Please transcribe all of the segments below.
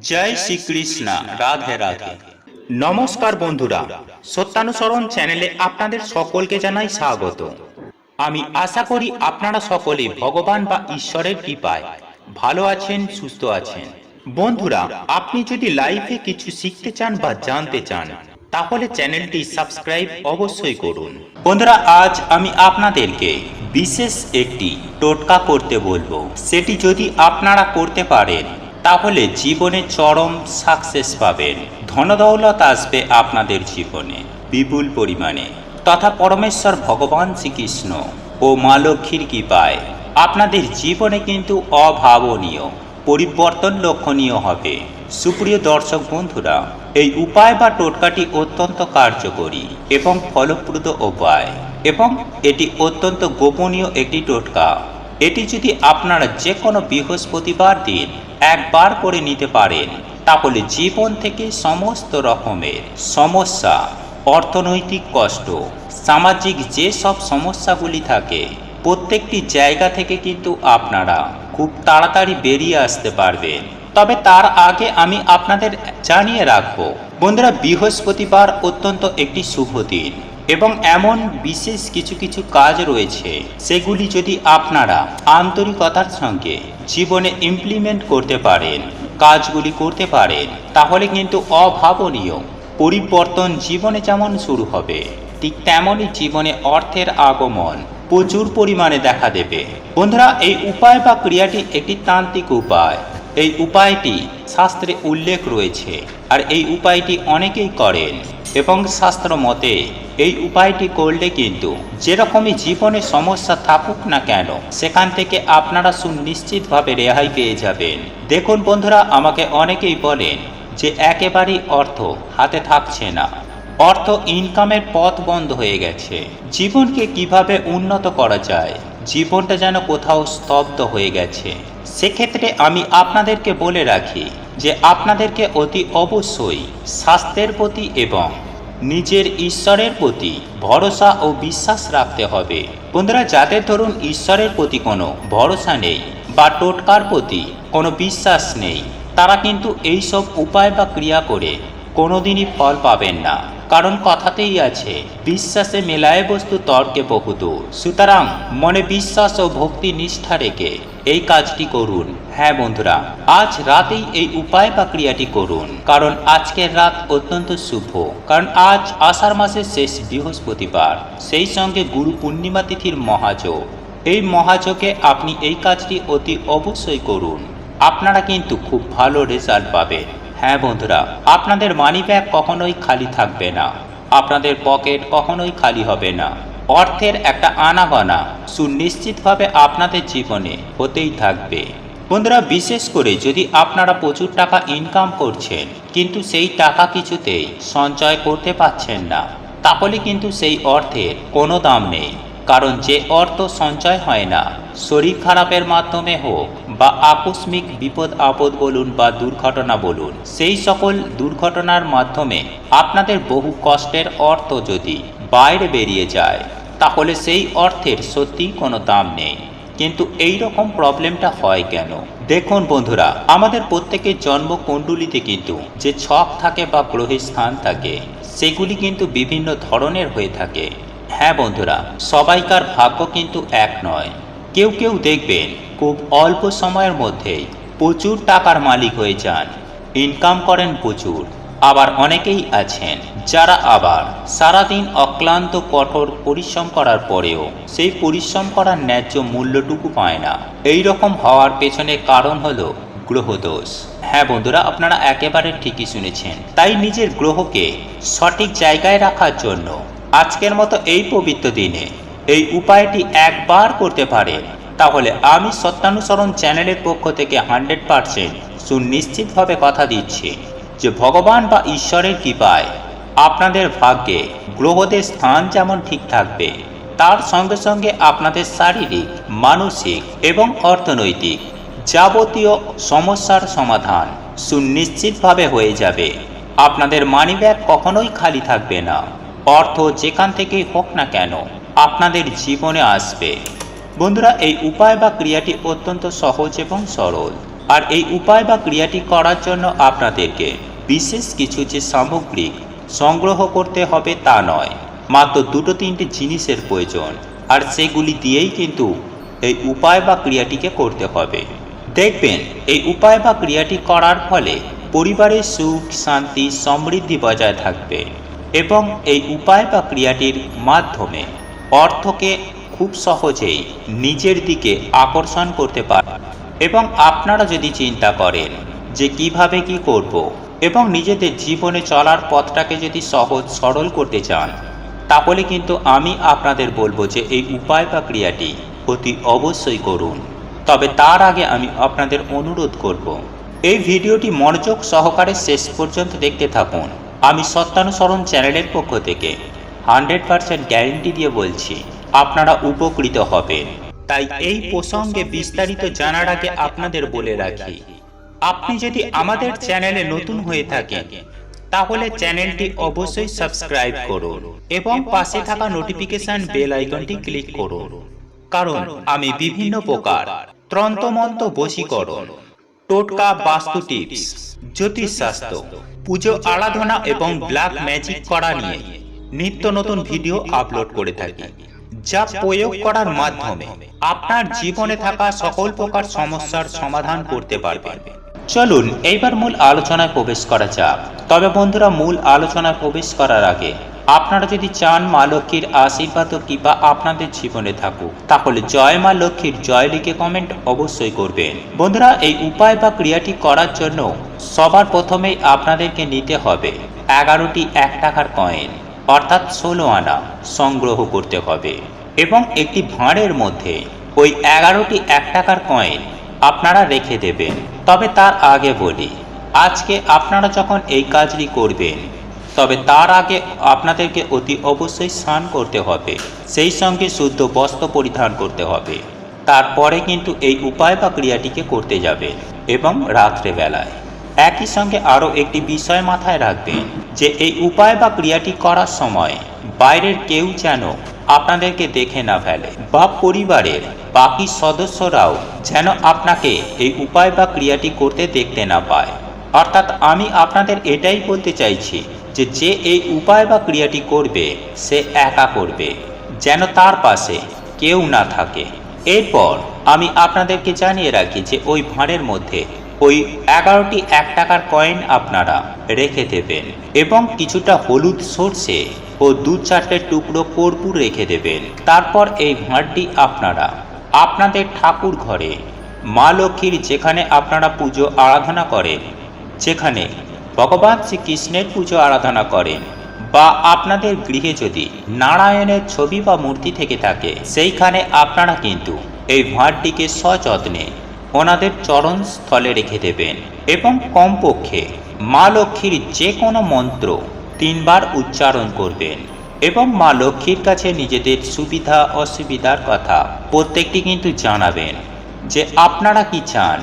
জয় শ্রীকৃষ্ণ। রাধে রাধে। নমস্কার বন্ধুরা, সত্যানুসরণ চ্যানেলে আপনাদের সকলকে জানাই স্বাগত। আমি আশা করি আপনারা সকলে ভগবান বা ঈশ্বরের কৃপায় ভালো আছেন, সুস্থ আছেন। বন্ধুরা, আপনি যদি লাইফে কিছু শিখতে চান বা জানতে চান তাহলে চ্যানেলটি সাবস্ক্রাইব অবশ্যই করুন। বন্ধুরা, আজ আমি আপনাদেরকে বিশেষ একটি টোটকা করতে বলবো। সেটি যদি আপনারা করতে পারেন তাহলে জীবনে চরম সাকসেস পাবেন। ধনদৌলত আসবে আপনাদের জীবনে বিপুল পরিমাণে, তথা পরমেশ্বর ভগবান শ্রীকৃষ্ণ ও মা লক্ষ্মীর কৃপায় আপনাদের জীবনে কিন্তু অভাবনীয় পরিবর্তন লক্ষণীয় হবে। সুপ্রিয় দর্শক বন্ধুরা, এই উপায় বা টোটকাটি অত্যন্ত কার্যকরী এবং ফলপ্রদ উপায়, এবং এটি অত্যন্ত গোপনীয় একটি টোটকা। এটি যদি আপনারা যে কোনো বৃহস্পতিবার দিন একবার করে নিতে পারেন তাহলে জীবন থেকে সমস্ত রকমের সমস্যা, অর্থনৈতিক কষ্ট, সামাজিক যে সব সমস্যাগুলি থাকে প্রত্যেকটি জায়গা থেকে কিন্তু আপনারা খুব তাড়াতাড়ি বেরিয়ে আসতে পারবেন। তবে তার আগে আমি আপনাদের জানিয়ে রাখবো বন্ধুরা, বৃহস্পতিবার অত্যন্ত একটি শুভ দিন এবং এমন বিশেষ কিছু কিছু কাজ রয়েছে সেগুলি যদি আপনারা আন্তরিকতার সঙ্গে জীবনে ইমপ্লিমেন্ট করতে পারেন, কাজগুলি করতে পারেন, তাহলে কিন্তু অভাবনীয় পরিবর্তন জীবনে যেমন শুরু হবে ঠিক তেমনই জীবনে অর্থের আগমন প্রচুর পরিমাণে দেখা দেবে। বন্ধুরা, এই উপায় বা ক্রিয়াটি একটি তান্ত্রিক উপায়। এই উপায়টি শাস্ত্রে উল্লেখ রয়েছে আর এই উপায়টি অনেকেই করেন এবং শাস্ত্র মতে এই উপায়টি করলে কিন্তু যেরকমই জীবনে সমস্যা থাকুক না কেন সেখান থেকে আপনারা সুনিশ্চিতভাবে রেহাই পেয়ে যাবেন। দেখুন বন্ধুরা, আমাকে অনেকেই বলেন যে একেবারেই অর্থ হাতে থাকছে না, অর্থ ইনকামের পথ বন্ধ হয়ে গেছে, জীবনকে কিভাবে উন্নত করা যায়, জীবনটা যেন কোথাও স্তব্ধ হয়ে গেছে। সেক্ষেত্রে আমি আপনাদেরকে বলে রাখি যে আপনাদেরকে অতি অবশ্যই স্বাস্থ্যের প্রতি এবং নিজের ঈশ্বরের প্রতি ভরসা ও বিশ্বাস রাখতে হবে। বন্ধুরা, যাদের ধরুন ঈশ্বরের প্রতি কোনো ভরসা নেই বা টোটকার প্রতি কোনো বিশ্বাস নেই, তারা কিন্তু এই সব উপায় বা ক্রিয়া করে কোনোদিনই ফল পাবেন না। কারণ কথাতেই আছে, বিশ্বাসে মেলায় বস্তু তর্কে বহুদূর। সুতরাং মনে বিশ্বাস ও ভক্তি নিষ্ঠা রেখে এই কাজটি করুন। হ্যাঁ বন্ধুরা, আজ রাতেই এই উপায় বা ক্রিয়াটি করুন, কারণ আজকের রাত অত্যন্ত শুভ। কারণ আজ আষাঢ় মাসের শেষ বৃহস্পতিবার, সেই সঙ্গে গুরু পূর্ণিমা তিথির মহাযোগ। এই মহাযোগে আপনি এই কাজটি অতি অবশ্যই করুন, আপনারা কিন্তু খুব ভালো রেজাল্ট পাবেন। হ্যাঁ বন্ধুরা, আপনাদের মানি ব্যাগ কখনোই খালি থাকবে না, আপনাদের পকেট কখনোই খালি হবে না। অর্থের একটা আনাগোনা সুনিশ্চিতভাবে আপনাদের জীবনে হতেই থাকবে। বন্ধুরা, বিশেষ করে যদি আপনারা প্রচুর টাকা ইনকাম করছেন কিন্তু সেই টাকা কিছুতেই সঞ্চয় করতে পারছেন না, তাহলে কিন্তু সেই অর্থের কোনো দাম নেই। কারণ যে অর্থ সঞ্চয় হয় না, শরীর খারাপের মাধ্যমে হোক বা আকস্মিক বিপদ আপদ বলুন বা দুর্ঘটনা বলুন, সেই সকল দুর্ঘটনার মাধ্যমে আপনাদের বহু কষ্টের অর্থ যদি বাইরে বেরিয়ে যায় তাহলে সেই অর্থের সত্যিই কোনো দাম নেই। কিন্তু এই রকম প্রবলেমটা হয় কেন? দেখুন বন্ধুরা, আমাদের প্রত্যেকের জন্মকুণ্ডলিতে কিন্তু যে ছক থাকে বা গ্রহের স্থান থাকে সেগুলি কিন্তু বিভিন্ন ধরনের হয়ে থাকে। হ্যাঁ বন্ধুরা, সবাইকার ভাগ্য কিন্তু এক নয়। কেউ কেউ দেখবেন খুব অল্প সময়ের মধ্যেই প্রচুর টাকার মালিক হয়ে যান, ইনকাম করেন প্রচুর। আবার অনেকেই আছেন যারা আবার সারাদিন অক্লান্ত কঠোর পরিশ্রম করার পরেও সেই পরিশ্রম করার ন্যায্য মূল্যটুকু পায় না। এই রকম হওয়ার পেছনে কারণ হলো গ্রহদোষ। হ্যাঁ বন্ধুরা, আপনারা একেবারে ঠিকই শুনেছেন। তাই নিজের গ্রহকে সঠিক জায়গায় রাখার জন্য আজকের মতো এই পবিত্র দিনে এই উপায়টি একবার করতে পারেন, তাহলে আমি সত্যানুসরণ চ্যানেলের পক্ষ থেকে 100% সুনিশ্চিতভাবে কথা দিচ্ছি যে ভগবান বা ঈশ্বরের কৃপায় আপনাদের ভাগ্যে গ্রহদের স্থান যেমন ঠিক থাকবে, তার সঙ্গে সঙ্গে আপনাদের শারীরিক, মানসিক এবং অর্থনৈতিক যাবতীয় সমস্যার সমাধান সুনিশ্চিতভাবে হয়ে যাবে। আপনাদের মানিব্যাগ কখনোই খালি থাকবে না, অর্থ যেখান থেকেই হোক না কেন আপনাদের জীবনে আসবে। বন্ধুরা, এই উপায় বা ক্রিয়াটি অত্যন্ত সহজ এবং সরল। আর এই উপায় বা ক্রিয়াটি করার জন্য আপনাদেরকে বিশেষ কিছু যে সামগ্রিক সংগ্রহ করতে হবে তা নয়, মাত্র 2-3টি জিনিসের প্রয়োজন, আর সেগুলি দিয়েই কিন্তু এই উপায় বা ক্রিয়াটিকে করতে হবে। দেখবেন এই উপায় বা ক্রিয়াটি করার ফলে পরিবারের সুখ শান্তি সমৃদ্ধি বজায় থাকবে এবং এই উপায় বা ক্রিয়াটির মাধ্যমে অর্থকে খুব সহজেই নিজের দিকে আকর্ষণ করতে পারেন। এবং আপনারা যদি চিন্তা করেন যে কিভাবে কি করব এবং নিজেদের জীবনে চলার পথটাকে যদি সহজ সরল করতে চান, তাহলে কিন্তু আমি আপনাদের বলবো যে এই উপায় বা ক্রিয়াটি অতি অবশ্যই করুন। তবে তার আগে আমি আপনাদের অনুরোধ করব, এই ভিডিওটি মনোযোগ সহকারে শেষ পর্যন্ত দেখতে থাকুন। আমি সত্যানুসরণ চ্যানেলের পক্ষ থেকে 100% গ্যারেন্টি দিয়ে বলছি আপনারা উপকৃত হবেন। তাই এই প্রসঙ্গে বিস্তারিত জানার আগে আপনাদের বলে রাখি, আপনি যদি আমাদের চ্যানেলে নতুন হয়ে থাকেন তাহলে চ্যানেলটি অবশ্যই সাবস্ক্রাইব করুন এবং পাশে থাকা নোটিফিকেশন বেল আইকনটি ক্লিক করুন, কারণ আমি বিভিন্ন প্রকার তন্ত্রমন্ত্র বশীকরণ, টোটকা, বাস্তু টিপস, জ্যোতিষশাস্ত্র, পুজো আরাধনা এবং ব্ল্যাক ম্যাজিক করা নিয়ে নিত্য নতুন ভিডিও আপলোড করে থাকি, যা প্রয়োগ করার মাধ্যমে আপনার জীবনে থাকা সকল প্রকার সমস্যার সমাধান করতে পারবেন। চলুন এইবার মূল আলোচনায় প্রবেশ করা যাক। তবে বন্ধুরা, মূল আলোচনায় প্রবেশ করার আগে আপনারা যদি চান মা লক্ষ্মীর আশীর্বাদ ও কৃপা আপনাদের জীবনে থাকুক, তাহলে জয় মা লক্ষ্মীর জয় লিখে কমেন্ট অবশ্যই করবেন। বন্ধুরা, এই উপায় বা ক্রিয়াটি করার জন্য সবার প্রথমেই আপনাদেরকে নিতে হবে 11টি 1 টাকার কয়েন অর্থাৎ 16 আনা সংগ্রহ করতে হবে এবং একটি ভাঁড়ের মধ্যে ওই 11টি 1 টাকার কয়েন আপনারা রেখে দেবেন। তবে তার আগে বলি, আজকে আপনারা যখন এই কাজটি করবেন, তবে তার আগে আপনাদেরকে অতি অবশ্যই স্নান করতে হবে, সেই সঙ্গে শুদ্ধ বস্ত্র পরিধান করতে হবে। তারপরে কিন্তু এই উপায় বা ক্রিয়াটিকে করতে যাবেন এবং রাত্রেবেলায়। একই সঙ্গে আরও একটি বিষয় মাথায় রাখবেন যে এই উপায় বা ক্রিয়াটি করার সময় বাইরের কেউ যেন আপনাদেরকে দেখে না ফেলে বা পরিবারের বাকি সদস্যরাও যেন আপনাকে এই উপায় বা ক্রিয়াটি করতে দেখতে না পায়। অর্থাৎ আমি আপনাদের এটাই বলতে চাইছি যে যে এই উপায় বা ক্রিয়াটি করবে সে একা করবে, যেন তার পাশে কেউ না থাকে। এরপর আমি আপনাদেরকে জানিয়ে রাখি যে ওই ভাঁড়ের মধ্যে ওই 11টি 1 টাকার কয়েন আপনারা রেখে দেবেন এবং কিছুটা হলুদ সর্ষে ও 2-4টে টুকরো কর্পূর রেখে দেবেন। তারপর এই ভাঁড়টি আপনারা আপনাদের ঠাকুর ঘরে মা লক্ষ্মীর, যেখানে আপনারা পুজো আরাধনা করেন, যেখানে ভগবান শ্রীকৃষ্ণের পুজো আরাধনা করেন, বা আপনাদের গৃহে যদি নারায়ণের ছবি বা মূর্তি থেকে থাকে, সেইখানে আপনারা কিন্তু এই ভাঁড়টিকে সযত্নে ওনাদের চরণ স্থলে রেখে দেবেন এবং কমপক্ষে মা লক্ষ্মীর যে কোনো মন্ত্র 3 বার উচ্চারণ করবেন এবং মা লক্ষ্মীর কাছে নিজেদের সুবিধা অসুবিধার কথা প্রত্যেকটি কিন্তু জানাবেন, যে আপনারা কি চান,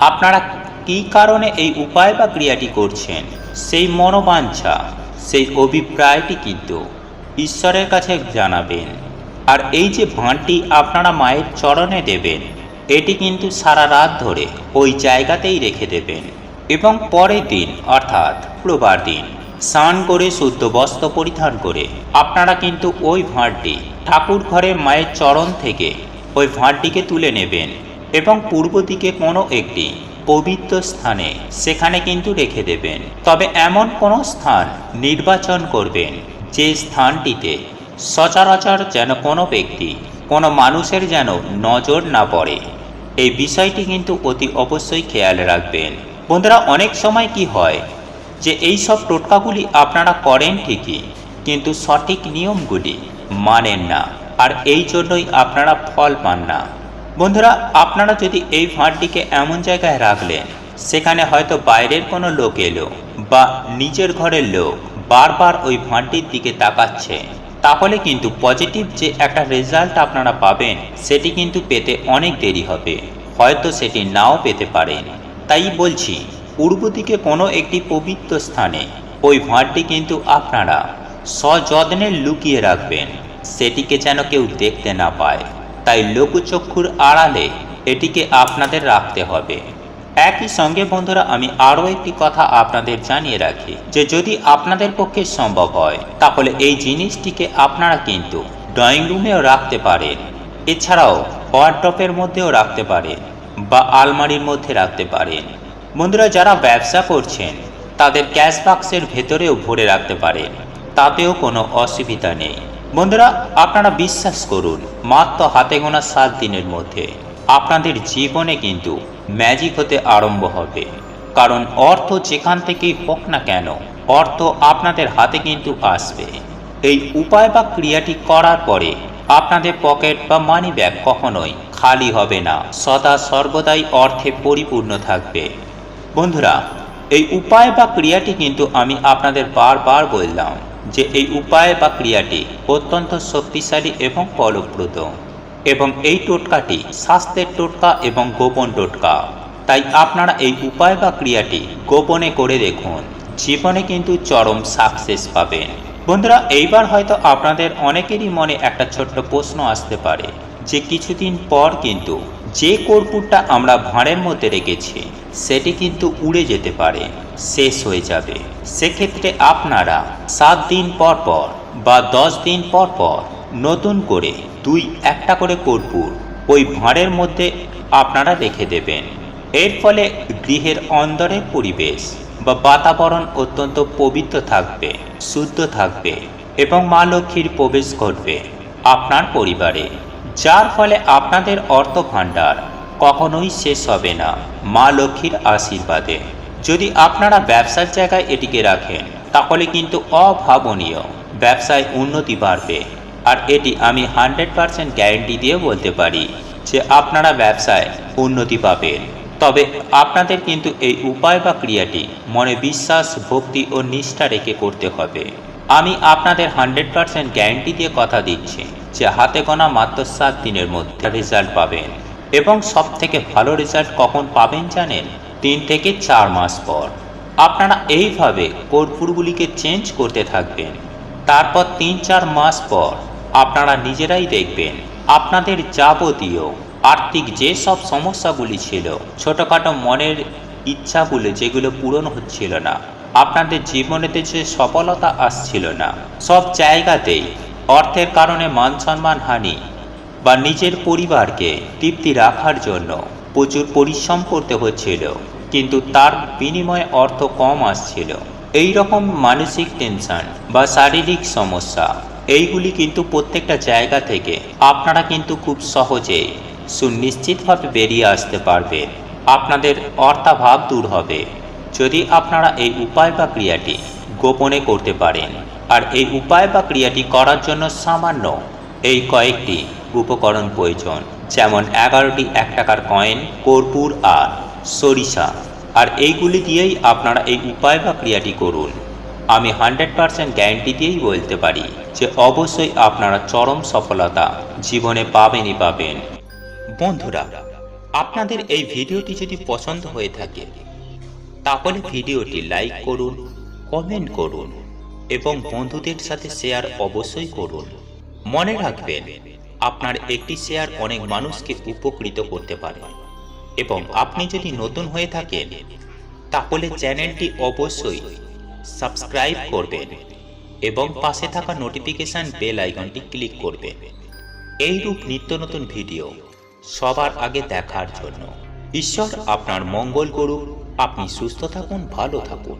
আপনারা কী কারণে এই উপায় বা ক্রিয়াটি করছেন, সেই মনোবাঞ্ছা, সেই অভিপ্রায়টি কিন্তু ঈশ্বরের কাছে জানাবেন। আর এই যে ভাঁড়টি আপনারা মায়ের চরণে দেবেন, এটি কিন্তু সারা রাত ধরে ওই জায়গাতেই রেখে দেবেন এবং পরের দিন অর্থাৎ শুক্রবার দিন স্নান করে শুদ্ধ বস্ত্র পরিধান করে আপনারা কিন্তু ওই ভাঁড়টি ঠাকুর ঘরে মায়ের চরণ থেকে ওই ভাঁড়টিকে তুলে নেবেন এবং পূর্ব দিকে কোনো একটি পবিত্র স্থানে সেখানে কিন্তু রেখে দেবেন। তবে এমন কোনো স্থান নির্বাচন করবেন যে স্থানটিতে সচরাচর যেন কোনো ব্যক্তি, কোনো মানুষের যেন নজর না পড়ে। এই বিষয়টি কিন্তু অতি অবশ্যই খেয়াল রাখবেন। বন্ধুরা, অনেক সময় কি হয় যে এই সব টোটকাগুলি আপনারা করেন ঠিকই, কিন্তু সঠিক নিয়মগুলি মানেন না, আর এই জন্যই আপনারা ফল পান না। বন্ধুরা, আপনারা যদি এই ভাঁড়টিকে এমন জায়গায় রাখলেন, সেখানে হয়তো বাইরের কোনো লোক এলো বা নিজের ঘরের লোক বারবার ওই ভাঁড়টির দিকে তাকাচ্ছে, তাহলে কিন্তু পজিটিভ যে একটা রেজাল্ট আপনারা পাবেন, সেটি কিন্তু পেতে অনেক দেরি হবে, হয়তো সেটি নাও পেতে পারেন। তাই বলছি, পূর্ব দিকে কোনো একটি পবিত্র স্থানে ওই ভাঁড়টি কিন্তু আপনারা সযত্নে লুকিয়ে রাখবেন, সেটিকে যেন কেউ দেখতে না পায়। তাই লোকচক্ষুর আড়ালে এটিকে আপনাদের রাখতে হবে। একই সঙ্গে বন্ধুরা আমি আরও একটি কথা আপনাদের জানিয়ে রাখি যে যদি আপনাদের পক্ষে সম্ভব হয় তাহলে এই জিনিসটিকে আপনারা কিন্তু ড্রয়িং রুমেও রাখতে পারেন, এছাড়াও ওয়ার্ড্রপের মধ্যেও রাখতে পারেন বা আলমারির মধ্যে রাখতে পারেন। বন্ধুরা যারা ব্যবসা করছেন তাদের ক্যাশ বাক্সের ভেতরেও ভরে রাখতে পারেন, তাতেও কোনো অসুবিধা নেই। বন্ধুরা আপনারা বিশ্বাস করুন, মাত্র হাতে গোনা 7 দিনের মধ্যে আপনাদের জীবনে কিন্তু ম্যাজিক হতে আরম্ভ হবে। কারণ অর্থ যেখান থেকেই হোক না কেন, অর্থ আপনাদের হাতে কিন্তু আসবে। এই উপায় বা ক্রিয়াটি করার পরে আপনাদের পকেট বা মানি ব্যাগ কখনোই খালি হবে না, সদা সর্বদাই অর্থে পরিপূর্ণ থাকবে। বন্ধুরা এই উপায় বা ক্রিয়াটি কিন্তু আমি আপনাদের বারবার বললাম যে এই উপায় বা ক্রিয়াটি অত্যন্ত শক্তিশালী এবং ফলপ্রদ, এবং এই টোটকাটি স্বাস্থ্যের টোটকা এবং গোপন টোটকা। তাই আপনারা এই উপায় বা ক্রিয়াটি গোপনে করে দেখুন, জীবনে কিন্তু চরম সাকসেস পাবেন। বন্ধুরা এইবার হয়তো আপনাদের অনেকেরই মনে একটা ছোট্ট প্রশ্ন আসতে পারে যে কিছুদিন পর কিন্তু যে কর্পূরটা আমরা ভাঁড়ের মধ্যে রেখেছি সেটি কিন্তু উড়ে যেতে পারে, শেষ হয়ে যাবে। সেক্ষেত্রে আপনারা 7 দিন পর পর বা 10 দিন পর পর নতুন করে 2-1টা করে কর্পূর ওই ভাঁড়ের মধ্যে আপনারা রেখে দেবেন। এর ফলে গৃহের অন্দরের পরিবেশ বা বাতাবরণ অত্যন্ত পবিত্র থাকবে, শুদ্ধ থাকবে এবং মা লক্ষ্মীর প্রবেশ ঘটবে আপনার পরিবারে, যার ফলে আপনাদের অর্থ ভাণ্ডার কখনোই শেষ হবে না মা লক্ষ্মীর আশীর্বাদে। যদি আপনারা ব্যবসার জায়গায় এটিকে রাখেন তাহলে কিন্তু অভাবনীয় ব্যবসায় উন্নতি বাড়বে। আর এটি আমি 100% গ্যারেন্টি দিয়ে বলতে পারি যে আপনারা ব্যবসায় উন্নতি পাবেন। তবে আপনাদের কিন্তু এই উপায় বা ক্রিয়াটি মনে বিশ্বাস, ভক্তি ও নিষ্ঠা রেখে করতে হবে। আমি আপনাদের 100% গ্যারেন্টি দিয়ে কথা দিচ্ছি যে হাতে গোনা মাত্র 7 দিনের মধ্যে রেজাল্ট পাবেন। এবং সব থেকে ভালো রেজাল্ট কখন পাবেন জানেন? 3 থেকে 4 মাস পর। আপনারা এইভাবে কর্পূরগুলিকে চেঞ্জ করতে থাকবেন, তারপর 3-4 মাস পর আপনারা নিজেরাই দেখবেন আপনাদের যাবতীয় আর্থিক যে সব সমস্যাগুলি ছিল, ছোটোখাটো মনের ইচ্ছাগুলো যেগুলো পূরণ হচ্ছিল না, আপনাদের জীবনেতে যে সফলতা আসছিল না, সব জায়গাতেই অর্থের কারণে মান সম্মান হানি বা নিজের পরিবারকে তৃপ্তি রাখার জন্য প্রচুর পরিশ্রম করতে হচ্ছিল, কিন্তু তার বিনিময়ে অর্থ কম আসছিল, এই রকম মানসিক টেনশন বা শারীরিক সমস্যা, এইগুলি কিন্তু প্রত্যেকটা জায়গা থেকে আপনারা কিন্তু খুব সহজেই সুনিশ্চিতভাবে বেরিয়ে আসতে পারবেন। আপনাদের অর্থাভাব দূর হবে যদি আপনারা এই উপায় বা ক্রিয়াটি গোপনে করতে পারেন। আর এই উপায় বা ক্রিয়াটি করার জন্য সামান্য এই কয়েকটি উপকরণ প্রয়োজন, যেমন 11টি 1 টাকার কয়েন, কর্পূর আর সরিষা। আর এইগুলি দিয়েই আপনারা এই উপায় বা ক্রিয়াটি করুন। আমি 100% গ্যারেন্টি দিয়েই বলতে পারি যে অবশ্যই আপনারা চরম সফলতা জীবনে পাবেনই পাবেন। বন্ধুরা আপনাদের এই ভিডিওটি যদি পছন্দ হয়ে থাকে তাহলে ভিডিওটি লাইক করুন, কমেন্ট করুন এবং বন্ধুদের সাথে শেয়ার অবশ্যই করুন। মনে রাখবেন আপনার একটি শেয়ার অনেক মানুষকে উপকৃত করতে পারে। এবং আপনি যদি নতুন হয়ে থাকেন তাহলে চ্যানেলটি অবশ্যই সাবস্ক্রাইব করবেন এবং পাশে থাকা নোটিফিকেশন বেল আইকনটি ক্লিক করবেন এইরূপ নিত্য নতুন ভিডিও সবার আগে দেখার জন্য। ঈশ্বর আপনার মঙ্গল করুক। আপনি সুস্থ থাকুন, ভালো থাকুন।